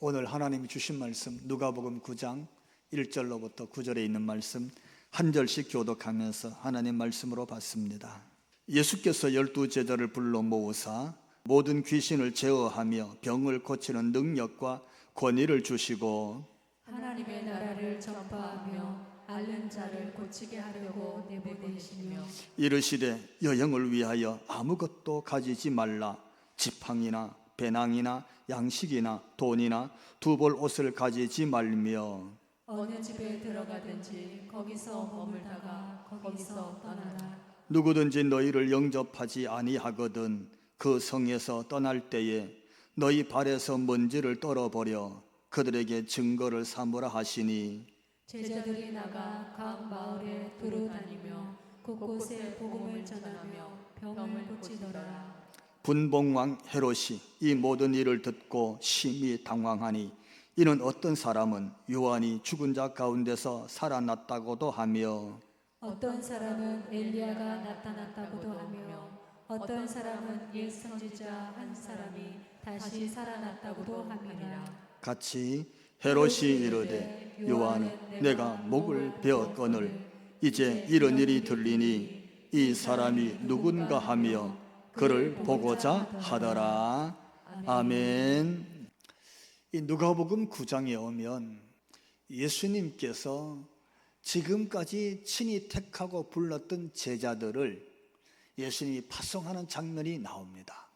오늘 하나님이 주신 말씀 누가복음 9장 1절로부터 9절에 있는 말씀 한 절씩 교독하면서 하나님 말씀으로 받습니다. 예수께서 12제자를 불러 모으사 모든 귀신을 제어하며 병을 고치는 능력과 권위를 주시고 하나님의 나라를 전파하며 앓는 자를 고치게 하려고 내보내시며 이르시되 여행을 위하여 아무것도 가지지 말라. 지팡이나 배낭이나 양식이나 돈이나 두 벌 옷을 가지지 말며 어느 집에 들어가든지 거기서 머물다가 거기서 떠나라. 누구든지 너희를 영접하지 아니하거든 그 성에서 떠날 때에 너희 발에서 먼지를 떨어버려 그들에게 증거를 삼으라 하시니 제자들이 나가 각 마을에 두루 다니며 곳곳에 복음을 전하며 병을 고치더라. 분봉왕 헤롯이 이 모든 일을 듣고 심히 당황하니 이는 어떤 사람은 요한이 죽은 자 가운데서 살아났다고도 하며 어떤 사람은 엘리야가 나타났다고도 하며 어떤 사람은 옛 선지자 한 사람이 다시 살아났다고도 함이라. 같이 헤롯이 이르되 요한은 내가 목을 베었거늘 이제 이런 일이 들리니 이 사람이 누군가 하며 그를 보고자 하더라. 아멘. 이 누가복음 9장에 오면 예수님께서 지금까지 친히 택하고 불렀던 제자들을 예수님이 파송하는 장면이 나옵니다.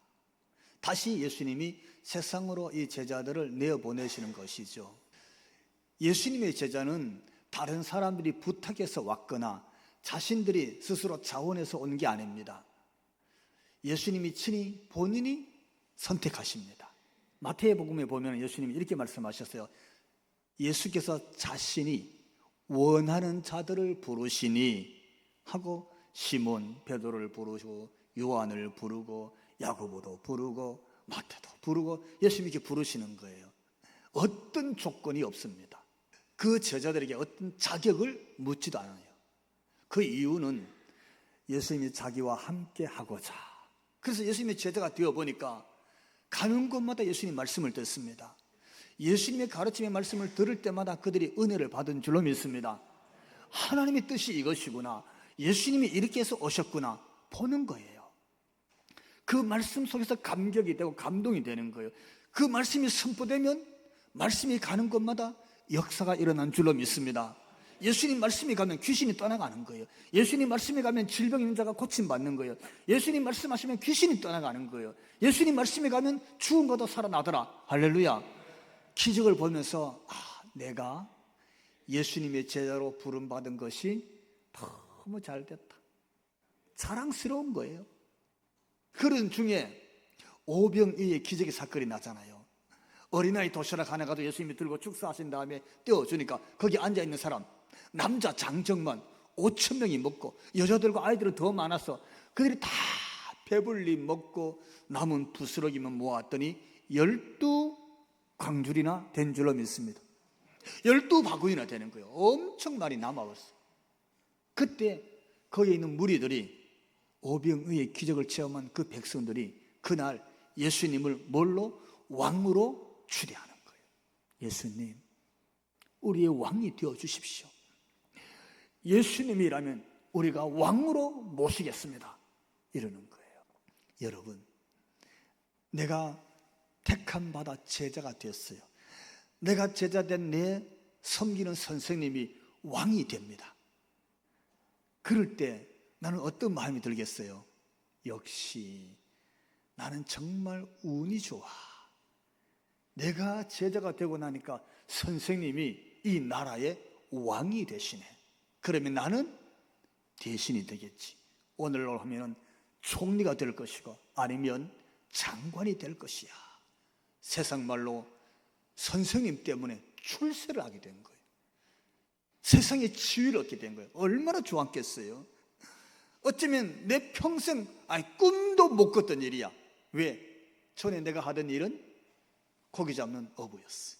다시 예수님이 세상으로 이 제자들을 내어보내시는 것이죠. 예수님의 제자는 다른 사람들이 부탁해서 왔거나 자신들이 스스로 자원해서 온 게 아닙니다. 예수님이 친히 본인이 선택하십니다. 마태복음에 보면 예수님이 이렇게 말씀하셨어요. 예수께서 자신이 원하는 자들을 부르시니 하고 시몬 베드로를 부르시고 요한을 부르고 야고보도 부르고 마태도 부르고 예수님이 이렇게 부르시는 거예요. 어떤 조건이 없습니다. 그 제자들에게 어떤 자격을 묻지도 않아요. 그 이유는 예수님이 자기와 함께 하고자. 그래서 예수님의 제자가 되어보니까 가는 곳마다 예수님 말씀을 듣습니다. 예수님의 가르침의 말씀을 들을 때마다 그들이 은혜를 받은 줄로 믿습니다. 하나님의 뜻이 이것이구나, 예수님이 이렇게 해서 오셨구나 보는 거예요. 그 말씀 속에서 감격이 되고 감동이 되는 거예요. 그 말씀이 선포되면 말씀이 가는 곳마다 역사가 일어난 줄로 믿습니다. 예수님 말씀이 가면 귀신이 떠나가는 거예요. 예수님 말씀이 가면 질병 있는 자가 고침받는 거예요. 예수님 말씀하시면 귀신이 떠나가는 거예요. 예수님 말씀이 가면 죽은 것도 살아나더라. 할렐루야. 기적을 보면서 내가 예수님의 제자로 부름받은 것이 너무 잘됐다, 자랑스러운 거예요. 그런 중에 오병이의 기적의 사건이 나잖아요. 어린아이 도시락 하나 가지고 예수님이 들고 축사하신 다음에 떼어주니까 거기 앉아있는 사람 남자 장정만 5천 명이 먹고 여자들과 아이들은 더 많아서 그들이 다 배불리 먹고 남은 부스러기만 모았더니 12광줄이나 된 줄로 믿습니다. 12바구니나 되는 거예요. 엄청 많이 남아왔어요. 그때 거기에 있는 무리들이 오병이의 기적을 체험한 그 백성들이 그날 예수님을 뭘로? 왕으로 추대하는 거예요. 예수님, 우리의 왕이 되어주십시오. 예수님이라면 우리가 왕으로 모시겠습니다. 이러는 거예요. 여러분, 내가 택함 받아 제자가 됐어요. 내가 제자된 내 섬기는 선생님이 왕이 됩니다. 그럴 때 나는 어떤 마음이 들겠어요? 역시 나는 정말 운이 좋아. 내가 제자가 되고 나니까 선생님이 이 나라의 왕이 되시네. 그러면 나는 대신이 되겠지. 오늘로 하면 총리가 될 것이고 아니면 장관이 될 것이야. 세상 말로 선생님 때문에 출세를 하게 된 거예요. 세상의 지위를 얻게 된 거예요. 얼마나 좋았겠어요. 어쩌면 내 평생 꿈도 못 꿨던 일이야. 왜? 전에 내가 하던 일은 고기 잡는 어부였어.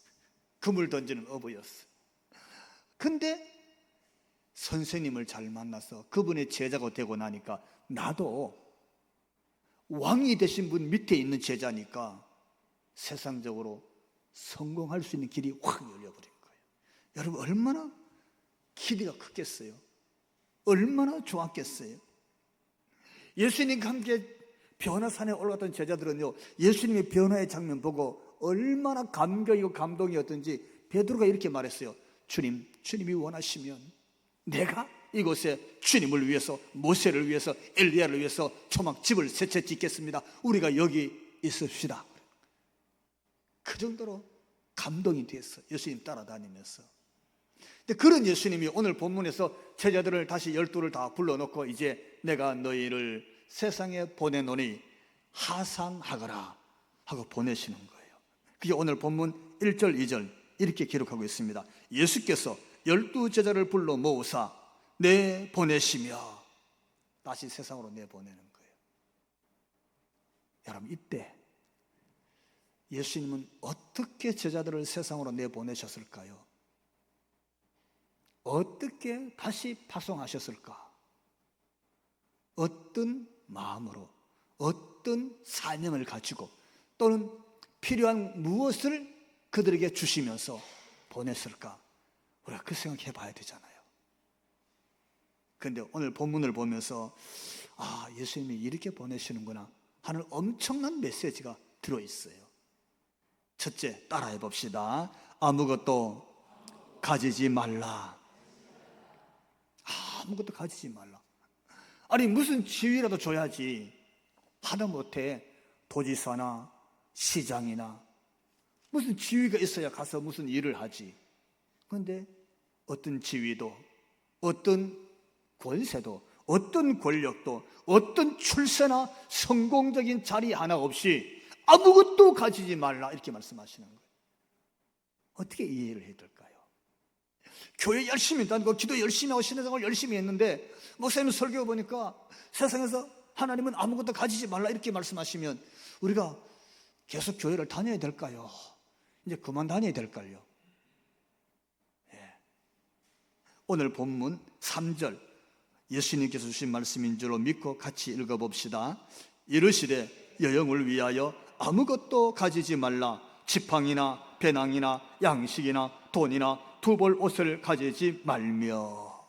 그물 던지는 어부였어. 근데 선생님을 잘 만나서 그분의 제자가 되고 나니까 나도 왕이 되신 분 밑에 있는 제자니까 세상적으로 성공할 수 있는 길이 확 열려버린 거예요. 여러분, 얼마나 기대가 컸겠어요? 얼마나 좋았겠어요? 예수님과 함께 변화산에 올라갔던 제자들은요, 예수님의 변화의 장면 보고 얼마나 감격이고 감동이었던지 베드로가 이렇게 말했어요. 주님, 주님이 원하시면 내가 이곳에 주님을 위해서, 모세를 위해서, 엘리야를 위해서 초막집을 세 채 짓겠습니다. 우리가 여기 있읍시다. 그 정도로 감동이 됐어요. 예수님 따라다니면서. 근데 그런 예수님이 오늘 본문에서 제자들을 다시 12를 다 불러놓고 이제 내가 너희를 세상에 보내노니 하상하거라 하고 보내시는 거예요. 그게 오늘 본문 1절 2절 이렇게 기록하고 있습니다. 예수께서 12제자를 불러 모으사 내보내시며 다시 세상으로 내보내는 거예요. 여러분, 이때 예수님은 어떻게 제자들을 세상으로 내보내셨을까요? 어떻게 다시 파송하셨을까? 어떤 마음으로, 어떤 사명을 가지고, 또는 필요한 무엇을 그들에게 주시면서 보냈을까? 우리가 그 생각해 봐야 되잖아요. 그런데 오늘 본문을 보면서 예수님이 이렇게 보내시는구나 하는 엄청난 메시지가 들어있어요. 첫째, 따라해 봅시다. 아무것도 가지지 말라. 아무것도 가지지 말라. 아니, 무슨 지위라도 줘야지. 하다못해 도지사나 시장이나 무슨 지위가 있어야 가서 무슨 일을 하지. 그런데 어떤 지위도, 어떤 권세도, 어떤 권력도, 어떤 출세나 성공적인 자리 하나 없이 아무것도 가지지 말라 이렇게 말씀하시는 거예요. 어떻게 이해를 해야 될까요? 교회 열심히 다니고 기도 열심히 하고 신앙생활 열심히 했는데 목사님 설교 보니까 세상에서 하나님은 아무것도 가지지 말라 이렇게 말씀하시면 우리가 계속 교회를 다녀야 될까요? 이제 그만 다녀야 될까요? 오늘 본문 3절 예수님께서 주신 말씀인 줄로 믿고 같이 읽어봅시다. 이르시되 여영을 위하여 아무것도 가지지 말라. 지팡이나 배낭이나 양식이나 돈이나 두 벌 옷을 가지지 말며.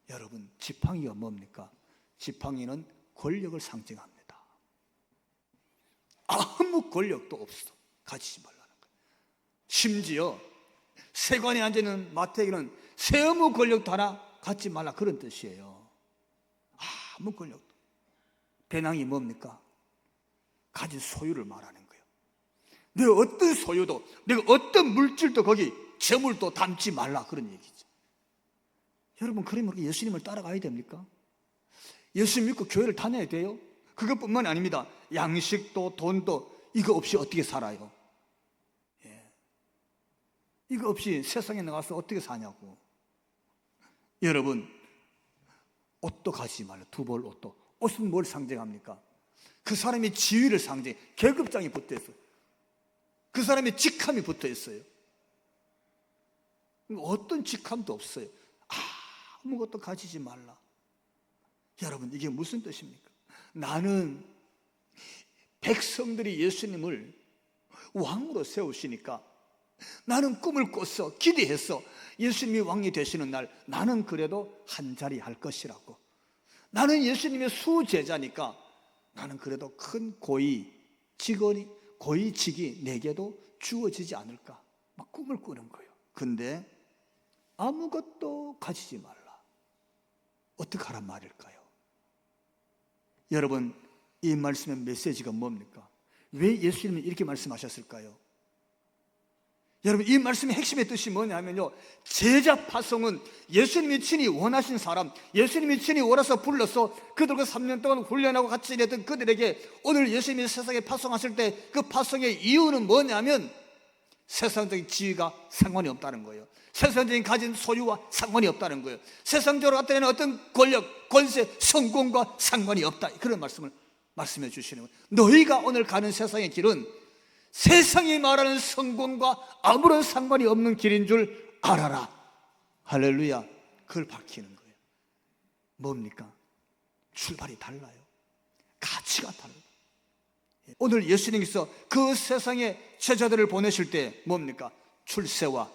여러분, 지팡이가 뭡니까? 지팡이는 권력을 상징합니다. 아무 권력도 없어 가지지 말라는 거예요. 심지어 세관에 앉아있는 마태에게는 세무 권력도 하나 갖지 말라 그런 뜻이에요. 아무 권력도. 배낭이 뭡니까? 가진 소유를 말하는 거예요. 내가 어떤 소유도, 내가 어떤 물질도 거기 재물도 담지 말라 그런 얘기죠. 여러분, 그러면 예수님을 따라가야 됩니까? 예수 믿고 교회를 다녀야 돼요? 그것뿐만이 아닙니다. 양식도 돈도 이거 없이 어떻게 살아요? 이거 없이 세상에 나가서 어떻게 사냐고. 여러분, 옷도 가지지 말라. 두 벌 옷도. 옷은 뭘 상징합니까? 그 사람의 지위를 상징해. 계급장이 붙어 있어요. 그 사람의 직함이 붙어 있어요. 어떤 직함도 없어요. 아무것도 가지지 말라. 여러분, 이게 무슨 뜻입니까? 나는 백성들이 예수님을 왕으로 세우시니까 나는 꿈을 꿨어, 기대했어. 예수님이 왕이 되시는 날 나는 그래도 한 자리 할 것이라고. 나는 예수님의 수제자니까 나는 그래도 큰 고위직이 내게도 주어지지 않을까 막 꿈을 꾸는 거예요. 근데 아무것도 가지지 말라. 어떻게 하란 말일까요? 여러분, 이 말씀의 메시지가 뭡니까? 왜 예수님이 이렇게 말씀하셨을까요? 여러분, 이 말씀의 핵심의 뜻이 뭐냐면요, 제자 파송은 예수님이 친히 원하신 사람, 예수님이 친히 원해서 불러서 그들과 3년 동안 훈련하고 같이 일했던 그들에게 오늘 예수님이 세상에 파송하실 때 그 파송의 이유는 뭐냐면 세상적인 지위가 상관이 없다는 거예요. 세상적인 가진 소유와 상관이 없다는 거예요. 세상적으로 나타내는 어떤 권력, 권세, 성공과 상관이 없다. 그런 말씀을 말씀해 주시는 거예요. 너희가 오늘 가는 세상의 길은 세상이 말하는 성공과 아무런 상관이 없는 길인 줄 알아라. 할렐루야. 그걸 밝히는 거예요. 뭡니까? 출발이 달라요. 가치가 달라요. 오늘 예수님께서 그 세상에 제자들을 보내실 때 뭡니까? 출세와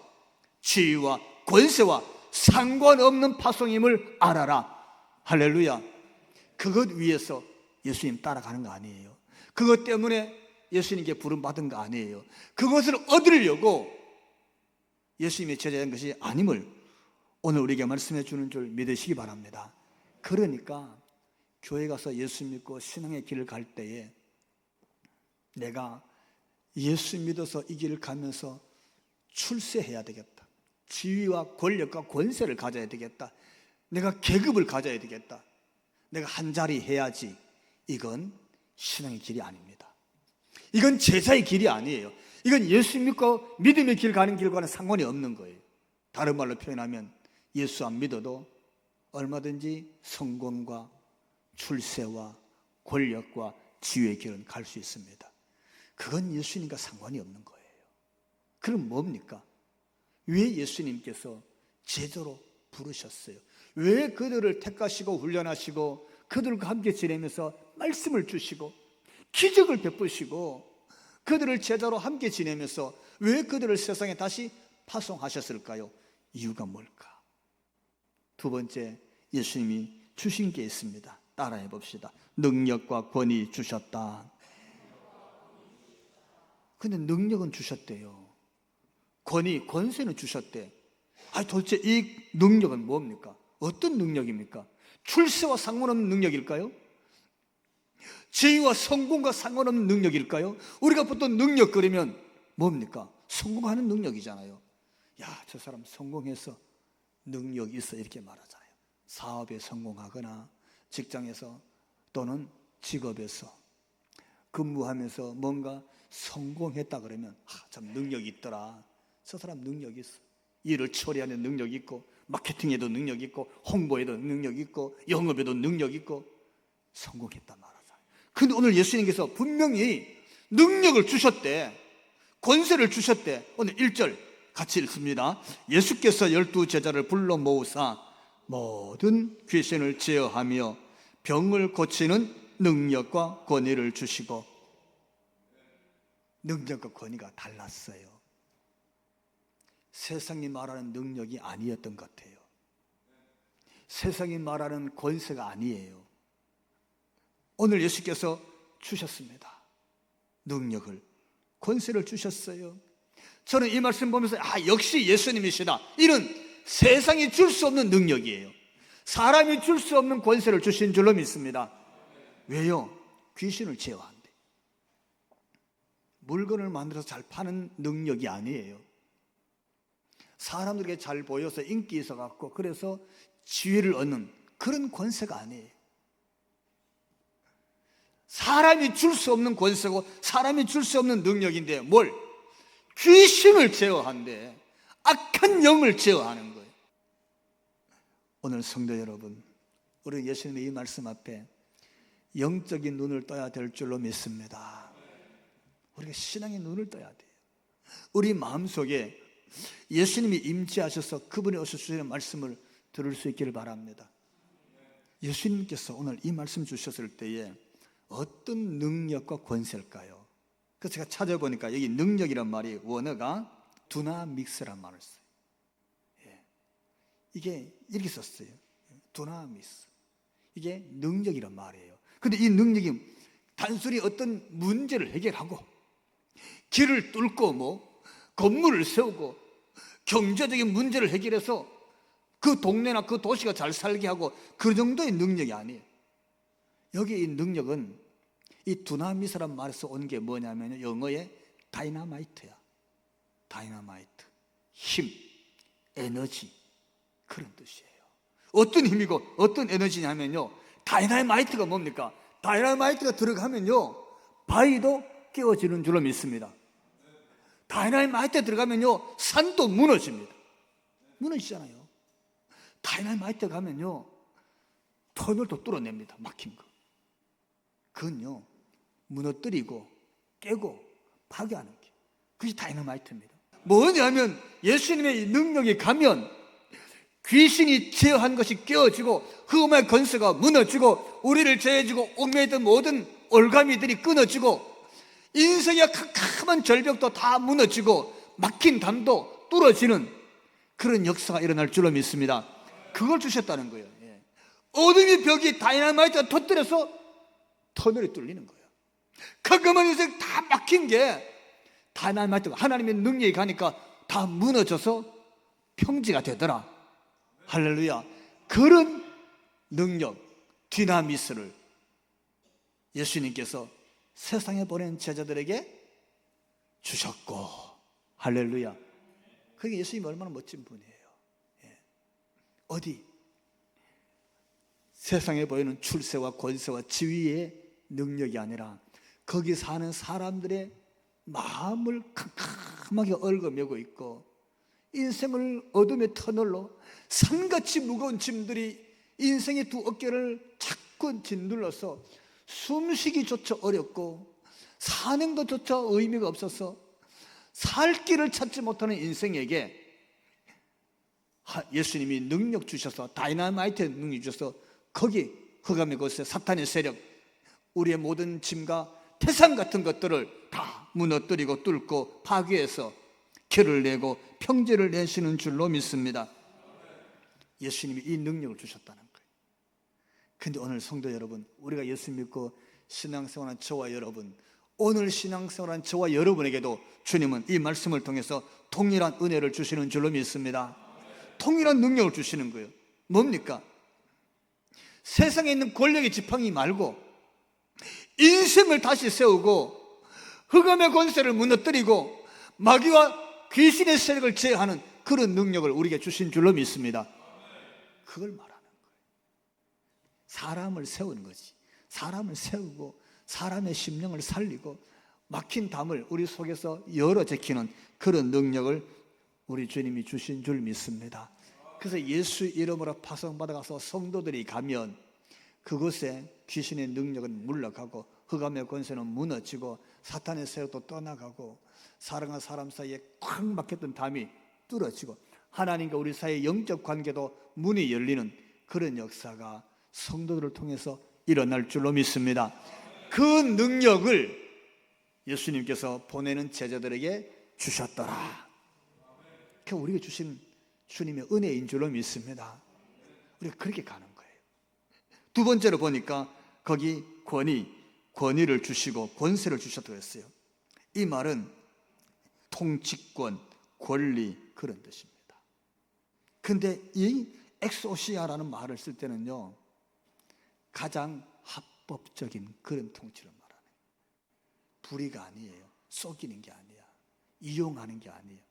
지위와 권세와 상관없는 파송임을 알아라. 할렐루야. 그것 위해서 예수님 따라가는 거 아니에요. 그것 때문에 예수님께 부름받은 거 아니에요. 그것을 얻으려고 예수님의 제자인 것이 아님을 오늘 우리에게 말씀해 주는 줄 믿으시기 바랍니다. 그러니까 교회 가서 예수 믿고 신앙의 길을 갈 때에 내가 예수 믿어서 이 길을 가면서 출세해야 되겠다. 지위와 권력과 권세를 가져야 되겠다. 내가 계급을 가져야 되겠다. 내가 한 자리 해야지. 이건 신앙의 길이 아닙니다. 이건 제자의 길이 아니에요. 이건 예수 믿고 믿음의 길 가는 길과는 상관이 없는 거예요. 다른 말로 표현하면 예수 안 믿어도 얼마든지 성공과 출세와 권력과 지위의 길은 갈 수 있습니다. 그건 예수님과 상관이 없는 거예요. 그럼 뭡니까? 왜 예수님께서 제자로 부르셨어요? 왜 그들을 택하시고 훈련하시고 그들과 함께 지내면서 말씀을 주시고 기적을 베푸시고 그들을 제자로 함께 지내면서 왜 그들을 세상에 다시 파송하셨을까요? 이유가 뭘까? 두 번째, 예수님이 주신 게 있습니다. 따라해 봅시다. 능력과 권위 주셨다. 근데 능력은 주셨대요. 권세는 주셨대. 도대체 이 능력은 뭡니까? 어떤 능력입니까? 출세와 상관없는 능력일까요? 지위와 성공과 상관없는 능력일까요? 우리가 보통 능력 그러면 뭡니까? 성공하는 능력이잖아요. 야, 저 사람 성공해서 능력이 있어 이렇게 말하잖아요. 사업에 성공하거나 직장에서 또는 직업에서 근무하면서 뭔가 성공했다 그러면 참 능력이 있더라. 저 사람 능력이 있어. 일을 처리하는 능력이 있고 마케팅에도 능력이 있고 홍보에도 능력이 있고 영업에도 능력이 있고 성공했단 말이야. 근데 오늘 예수님께서 분명히 능력을 주셨대. 권세를 주셨대. 오늘 1절 같이 읽습니다. 예수께서 12 제자를 불러 모으사 모든 귀신을 제어하며 병을 고치는 능력과 권위를 주시고. 능력과 권위가 달랐어요. 세상이 말하는 능력이 아니었던 것 같아요. 세상이 말하는 권세가 아니에요. 오늘 예수께서 주셨습니다. 능력을, 권세를 주셨어요. 저는 이 말씀 보면서 역시 예수님이시다. 이런 세상이 줄 수 없는 능력이에요. 사람이 줄 수 없는 권세를 주신 줄로 믿습니다. 왜요? 귀신을 제어한대. 물건을 만들어서 잘 파는 능력이 아니에요. 사람들에게 잘 보여서 인기 있어갖고 그래서 지위를 얻는 그런 권세가 아니에요. 사람이 줄 수 없는 권세고 사람이 줄 수 없는 능력인데 뭘? 귀신을 제어한대. 악한 영을 제어하는 거예요. 오늘 성도 여러분, 우리 예수님의 이 말씀 앞에 영적인 눈을 떠야 될 줄로 믿습니다. 우리가 신앙의 눈을 떠야 돼요. 우리 마음속에 예수님이 임재하셔서 그분이 오셔주시는 말씀을 들을 수 있기를 바랍니다. 예수님께서 오늘 이 말씀 주셨을 때에 어떤 능력과 권세일까요? 그래서 제가 찾아보니까 여기 능력이란 말이 원어가 두나믹스란 말을 써요. 이게 이렇게 썼어요. 두나미스. 이게 능력이란 말이에요. 근데 이 능력이 단순히 어떤 문제를 해결하고 길을 뚫고 건물을 세우고 경제적인 문제를 해결해서 그 동네나 그 도시가 잘 살게 하고 그 정도의 능력이 아니에요. 여기 이 능력은 이 두나미스란 말에서 온 게 뭐냐면 영어의 다이나마이트야. 다이나마이트. 힘, 에너지. 그런 뜻이에요. 어떤 힘이고 어떤 에너지냐면요. 다이나마이트가 뭡니까? 다이나마이트가 들어가면요. 바위도 깨어지는 줄로 믿습니다. 다이나마이트 들어가면요. 산도 무너집니다. 무너지잖아요. 다이나마이트 가면요. 터널도 뚫어냅니다. 막힌 거. 그건요. 무너뜨리고 깨고 파괴하는 게. 그것이 다이너마이트입니다. 뭐냐면 예수님의 능력이 가면 귀신이 제어한 것이 깨어지고 흑암의 권세가 무너지고 우리를 제어해주고 얽매이던 모든 올가미들이 끊어지고 인생의 캄캄한 절벽도 다 무너지고 막힌 담도 뚫어지는 그런 역사가 일어날 줄로 믿습니다. 그걸 주셨다는 거예요. 어둠의 벽이 다이너마이트가 터뜨려서 터널이 뚫리는 거예요. 캄캄한 인생 다 막힌 게 다이너마이트가 하나님의 능력이 가니까 다 무너져서 평지가 되더라. 할렐루야. 그런 능력, 디나미스를 예수님께서 세상에 보낸 제자들에게 주셨고, 할렐루야. 그게 예수님이 얼마나 멋진 분이에요. 어디 세상에 보이는 출세와 권세와 지위의 능력이 아니라 거기 사는 사람들의 마음을 캄캄하게 얽어매고 있고, 인생을 어둠의 터널로 산같이 무거운 짐들이 인생의 두 어깨를 자꾸 짓눌러서 숨쉬기조차 어렵고 사는 것조차 의미가 없어서 살 길을 찾지 못하는 인생에게 예수님이 능력 주셔서, 다이나마이트의 능력 주셔서 거기 흑암의 곳에 사탄의 세력, 우리의 모든 짐과 태산 같은 것들을 다 무너뜨리고 뚫고 파괴해서 길을 내고 평지를 내시는 줄로 믿습니다. 예수님이 이 능력을 주셨다는 거예요. 근데 오늘 성도 여러분, 우리가 예수 믿고 신앙생활한 저와 여러분, 오늘 신앙생활한 저와 여러분에게도 주님은 이 말씀을 통해서 동일한 은혜를 주시는 줄로 믿습니다. 동일한 능력을 주시는 거예요. 뭡니까? 세상에 있는 권력의 지팡이 말고 인생을 다시 세우고 흑암의 권세를 무너뜨리고 마귀와 귀신의 세력을 제어하는 그런 능력을 우리에게 주신 줄로 믿습니다. 그걸 말하는 거예요. 사람을 세우는 거지. 사람을 세우고 사람의 심령을 살리고 막힌 담을 우리 속에서 열어 제키는 그런 능력을 우리 주님이 주신 줄 믿습니다. 그래서 예수 이름으로 파송받아가서 성도들이 가면 그곳에 귀신의 능력은 물러가고 흑암의 권세는 무너지고 사탄의 세력도 떠나가고 사람과 사람 사이에 꽉 막혔던 담이 뚫어지고 하나님과 우리 사이의 영적 관계도 문이 열리는 그런 역사가 성도들을 통해서 일어날 줄로 믿습니다. 그 능력을 예수님께서 보내는 제자들에게 주셨더라. 그 우리에게 주신 주님의 은혜인 줄로 믿습니다. 우리가 그렇게 가는 거예요. 두 번째로 보니까 거기 권위를 주시고 권세를 주셨다고 했어요. 이 말은 통치권, 권리 그런 뜻입니다. 근데 이 엑소시아라는 말을 쓸 때는요, 가장 합법적인 그런 통치를 말하는 거예요. 불의가 아니에요. 속이는 게 아니야. 이용하는 게 아니에요.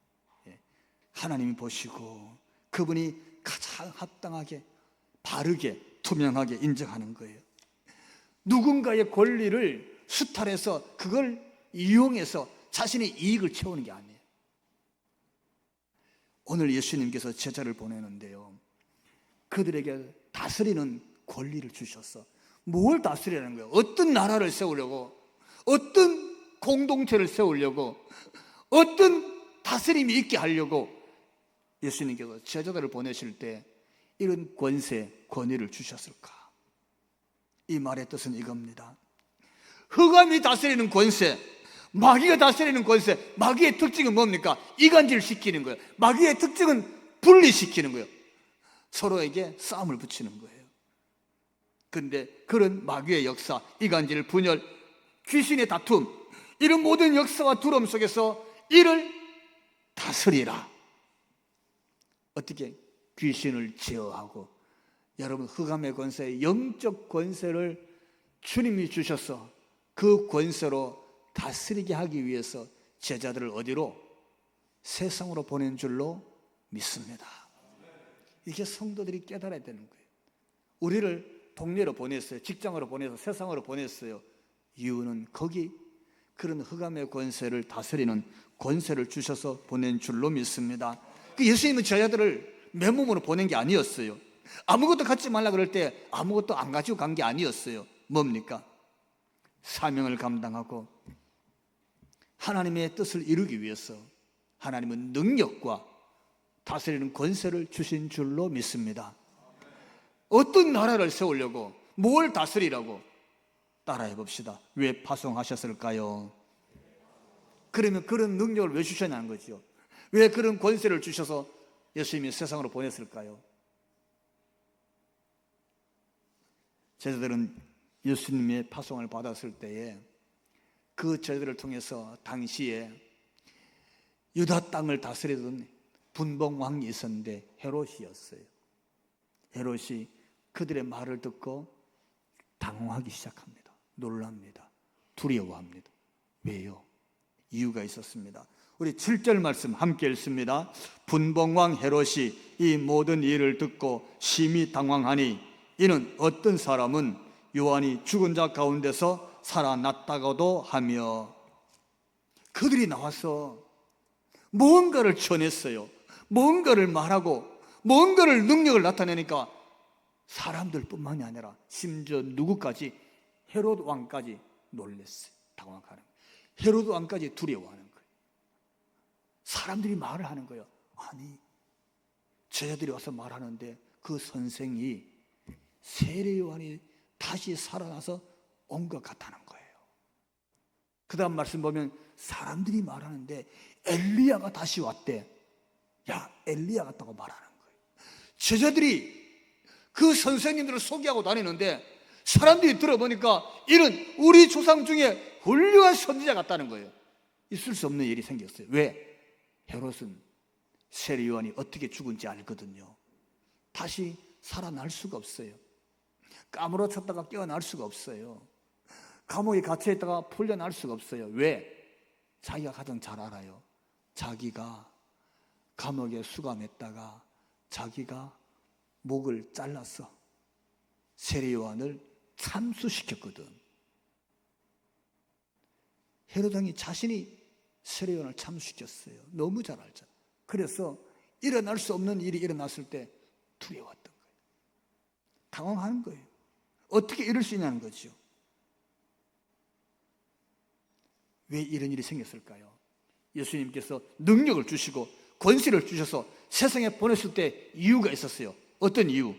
하나님이 보시고 그분이 가장 합당하게, 바르게, 투명하게 인정하는 거예요. 누군가의 권리를 수탈해서 그걸 이용해서 자신의 이익을 채우는 게 아니에요. 오늘 예수님께서 제자를 보내는데요, 그들에게 다스리는 권리를 주셔서 뭘 다스리라는 거예요? 어떤 나라를 세우려고, 어떤 공동체를 세우려고, 어떤 다스림이 있게 하려고 예수님께서 제자들을 보내실 때 이런 권세, 권위를 주셨을까? 이 말의 뜻은 이겁니다. 흑암이 다스리는 권세, 마귀가 다스리는 권세, 마귀의 특징은 뭡니까? 이간질 시키는 거예요. 마귀의 특징은 분리시키는 거예요. 서로에게 싸움을 붙이는 거예요. 근데 그런 마귀의 역사, 이간질, 분열, 귀신의 다툼, 이런 모든 역사와 두려움 속에서 이를 다스리라. 어떻게? 귀신을 제어하고, 여러분 흑암의 권세, 영적 권세를 주님이 주셔서 그 권세로 다스리게 하기 위해서 제자들을 어디로? 세상으로 보낸 줄로 믿습니다. 이게 성도들이 깨달아야 되는 거예요. 우리를 동네로 보냈어요. 직장으로 보내서 세상으로 보냈어요. 이유는 거기 그런 흑암의 권세를 다스리는 권세를 주셔서 보낸 줄로 믿습니다. 예수님은 제자들을 맨몸으로 보낸 게 아니었어요. 아무것도 갖지 말라 그럴 때 아무것도 안 가지고 간 게 아니었어요. 뭡니까? 사명을 감당하고 하나님의 뜻을 이루기 위해서 하나님은 능력과 다스리는 권세를 주신 줄로 믿습니다. 어떤 나라를 세우려고, 뭘 다스리라고? 따라해 봅시다. 왜 파송하셨을까요? 그러면 그런 능력을 왜 주셨냐는 거죠. 왜 그런 권세를 주셔서 예수님이 세상으로 보냈을까요? 제자들은 예수님의 파송을 받았을 때에 그 제자들을 통해서 당시에 유다 땅을 다스리던 분봉왕이 있었는데 헤롯이었어요. 헤롯이 그들의 말을 듣고 당황하기 시작합니다. 놀랍니다. 두려워합니다. 왜요? 이유가 있었습니다. 우리 7절 말씀 함께 읽습니다. 분봉왕 헤롯이 이 모든 일을 듣고 심히 당황하니 이는 어떤 사람은 요한이 죽은 자 가운데서 살아났다고도 하며, 그들이 나와서 뭔가를 전했어요. 뭔가를 말하고 뭔가를 능력을 나타내니까 사람들뿐만이 아니라 심지어 누구까지, 헤롯 왕까지 놀랐어요. 당황하는 거예요. 헤롯 왕까지 두려워하는 거예요. 사람들이 말을 하는 거예요. 아니, 제자들이 와서 말하는데 그 선생이 세례 요한이 다시 살아나서 온 것 같다는 거예요. 그 다음 말씀 보면 사람들이 말하는데 엘리야가 다시 왔대. 야, 엘리야 같다고 말하는 거예요. 제자들이 그 선생님들을 소개하고 다니는데 사람들이 들어보니까 이는 우리 조상 중에 훌륭한 선지자 같다는 거예요. 있을 수 없는 일이 생겼어요. 왜? 헤롯은 세례 요한이 어떻게 죽은지 알거든요. 다시 살아날 수가 없어요. 까무러쳤다가 깨어날 수가 없어요. 감옥에 갇혀있다가 풀려날 수가 없어요. 왜? 자기가 가장 잘 알아요. 자기가 감옥에 수감했다가 자기가 목을 잘라서 세례 요한을 참수시켰거든. 헤롯 왕이 자신이 세례 요한을 참수시켰어요. 너무 잘 알잖아. 그래서 일어날 수 없는 일이 일어났을 때 두려웠던 거예요. 당황하는 거예요. 어떻게 이럴 수 있냐는 거죠. 왜 이런 일이 생겼을까요? 예수님께서 능력을 주시고 권세를 주셔서 세상에 보냈을 때 이유가 있었어요. 어떤 이유?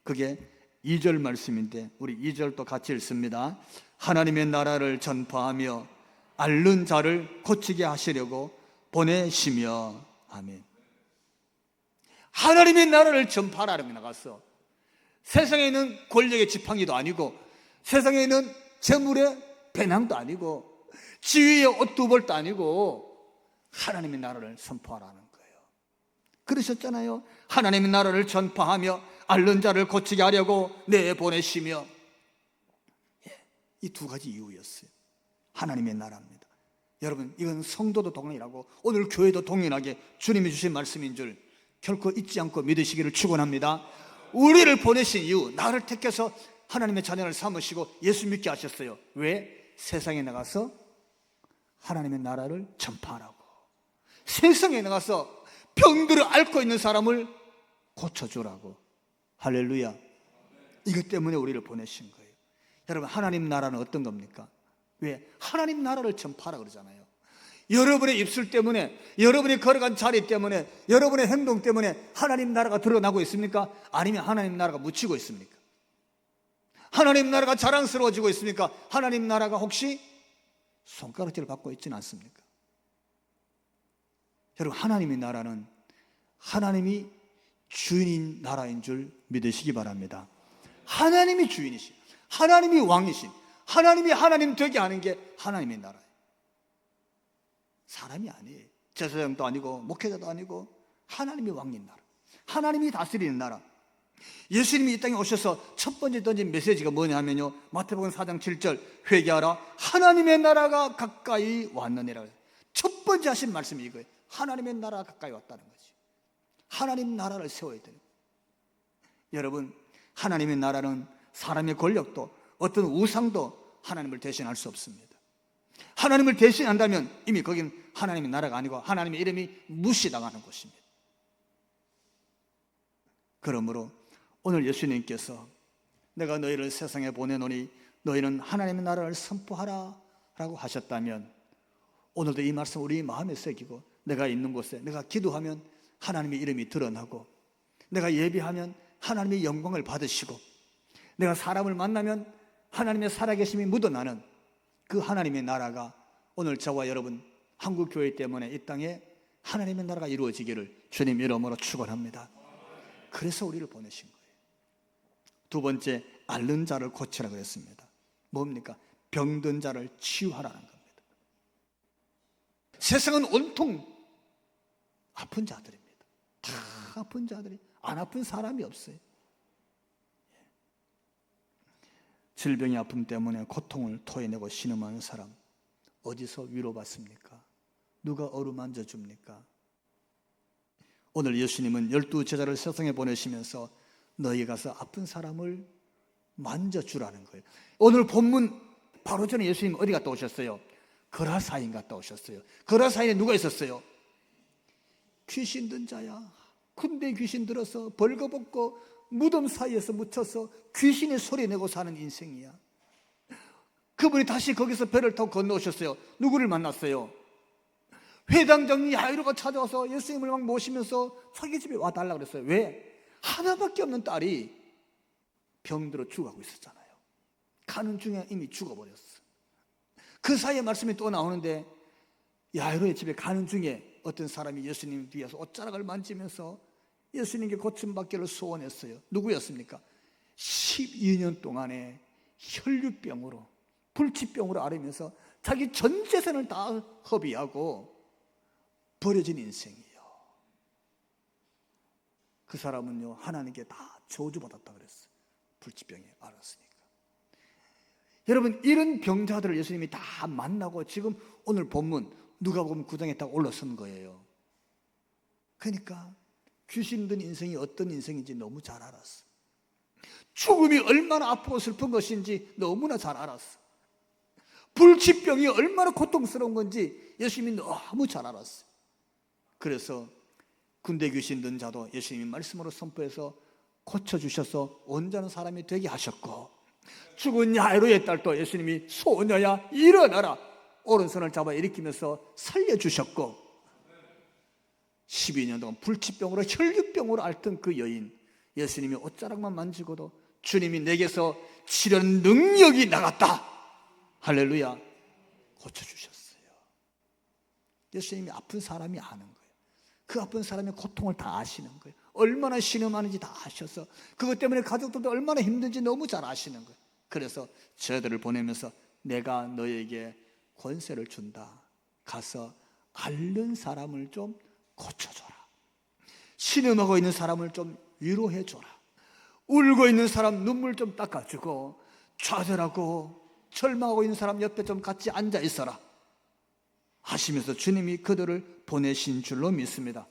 그게 2절 말씀인데 우리 2절도 같이 읽습니다. 하나님의 나라를 전파하며 앓는 자를 고치게 하시려고 보내시며. 아멘. 하나님의 나라를 전파하라고 나갔어. 세상에 있는 권력의 지팡이도 아니고 세상에 있는 재물의 배낭도 아니고 지위의 옷 두 벌도 아니고 하나님의 나라를 선포하라는 거예요. 그러셨잖아요. 하나님의 나라를 전파하며 앓는 자를 고치게 하려고 내보내시며. 이 두 가지 이유였어요. 하나님의 나라입니다. 여러분, 이건 성도도 동일하고 오늘 교회도 동일하게 주님이 주신 말씀인 줄 결코 잊지 않고 믿으시기를 축원합니다. 우리를 보내신 이유, 나를 택해서 하나님의 자녀를 삼으시고 예수 믿게 하셨어요. 왜? 세상에 나가서 하나님의 나라를 전파하라고. 세상에 나가서 병들어 앓고 있는 사람을 고쳐주라고. 할렐루야. 이것 때문에 우리를 보내신 거예요. 여러분, 하나님 나라는 어떤 겁니까? 왜? 하나님 나라를 전파하라 그러잖아요. 여러분의 입술 때문에, 여러분이 걸어간 자리 때문에, 여러분의 행동 때문에 하나님 나라가 드러나고 있습니까? 아니면 하나님 나라가 묻히고 있습니까? 하나님 나라가 자랑스러워지고 있습니까? 하나님 나라가 혹시 손가락질을 받고 있지는 않습니까? 여러분, 하나님의 나라는 하나님이 주인인 나라인 줄 믿으시기 바랍니다. 하나님이 주인이신, 하나님이 왕이신, 하나님이 하나님 되게 하는 게 하나님의 나라예요. 사람이 아니에요. 제사장도 아니고 목회자도 아니고 하나님이 왕인 나라, 하나님이 다스리는 나라. 예수님이 이 땅에 오셔서 첫 번째 던진 메시지가 뭐냐면요, 마태복음 4장 7절 회개하라 하나님의 나라가 가까이 왔느니라. 첫 번째 하신 말씀이 이거예요. 하나님의 나라가 가까이 왔다는 거지. 하나님 나라를 세워야 돼요. 여러분, 하나님의 나라는 사람의 권력도 어떤 우상도 하나님을 대신할 수 없습니다. 하나님을 대신한다면 이미 거긴 하나님의 나라가 아니고 하나님의 이름이 무시당하는 곳입니다. 그러므로 오늘 예수님께서 내가 너희를 세상에 보내노니 너희는 하나님의 나라를 선포하라 라고 하셨다면 오늘도 이 말씀 우리 마음에 새기고 내가 있는 곳에 내가 기도하면 하나님의 이름이 드러나고 내가 예배하면 하나님의 영광을 받으시고 내가 사람을 만나면 하나님의 살아계심이 묻어나는 그 하나님의 나라가 오늘 저와 여러분 한국교회 때문에 이 땅에 하나님의 나라가 이루어지기를 주님 이름으로 축원합니다. 그래서 우리를 보내신 거예요. 두 번째, 앓는 자를 고치라 그랬습니다. 뭡니까? 병든 자를 치유하라는 겁니다. 세상은 온통 아픈 자들입니다. 다 아픈 자들이, 안 아픈 사람이 없어요. 질병의 아픔 때문에 고통을 토해내고 신음하는 사람, 어디서 위로받습니까? 누가 어루만져 줍니까? 오늘 예수님은 12제자를 세상에 보내시면서 너희 가서 아픈 사람을 만져주라는 거예요. 오늘 본문 바로 전에 예수님 어디 갔다 오셨어요? 거라사인 갔다 오셨어요. 거라사인에 누가 있었어요? 귀신 든 자야. 군대 귀신 들어서 벌거벗고 무덤 사이에서 묻혀서 귀신이 소리내고 사는 인생이야. 그분이 다시 거기서 배를 타고 건너오셨어요. 누구를 만났어요? 회당장 야이로가 찾아와서 예수님을 막 모시면서 자기 집에 와달라고 그랬어요. 왜? 하나밖에 없는 딸이 병들어 죽어가고 있었잖아요. 가는 중에 이미 죽어버렸어. 그 사이에 말씀이 또 나오는데 야이로의 집에 가는 중에 어떤 사람이 예수님 뒤에서 옷자락을 만지면서 예수님께 고침받기를 소원했어요. 누구였습니까? 12년 동안에 혈류병으로, 불치병으로 앓으면서 자기 전 재산을 다 허비하고 버려진 인생이에요. 그 사람은요, 하나님께 다 저주받았다 그랬어요. 불치병에 앓았으니까. 여러분, 이런 병자들을 예수님이 다 만나고 지금 오늘 본문 누가복음 9장에 딱 올라선 거예요. 그러니까 귀신 든 인생이 어떤 인생인지 너무 잘 알았어. 죽음이 얼마나 아프고 슬픈 것인지 너무나 잘 알았어. 불치병이 얼마나 고통스러운 건지 예수님이 너무 잘 알았어요. 그래서 군대 귀신 든 자도 예수님이 말씀으로 선포해서 고쳐주셔서 온전한 사람이 되게 하셨고, 죽은 야이로의 딸도 예수님이 소녀야 일어나라 오른손을 잡아 일으키면서 살려주셨고, 12년 동안 불치병으로 혈류병으로 앓던 그 여인, 예수님이 옷자락만 만지고도 주님이 내게서 치료 능력이 나갔다, 할렐루야, 고쳐주셨어요. 예수님이 아픈 사람이 아는 거예요. 그 아픈 사람의 고통을 다 아시는 거예요. 얼마나 신음하는지 다 아셔서, 그것 때문에 가족들도 얼마나 힘든지 너무 잘 아시는 거예요. 그래서 저희들을 보내면서 내가 너에게 권세를 준다. 가서 앓는 사람을 좀 고쳐줘라. 신음하고 있는 사람을 좀 위로해줘라. 울고 있는 사람 눈물 좀 닦아주고, 좌절하고 절망하고 있는 사람 옆에 좀 같이 앉아 있어라 하시면서 주님이 그들을 보내신 줄로 믿습니다.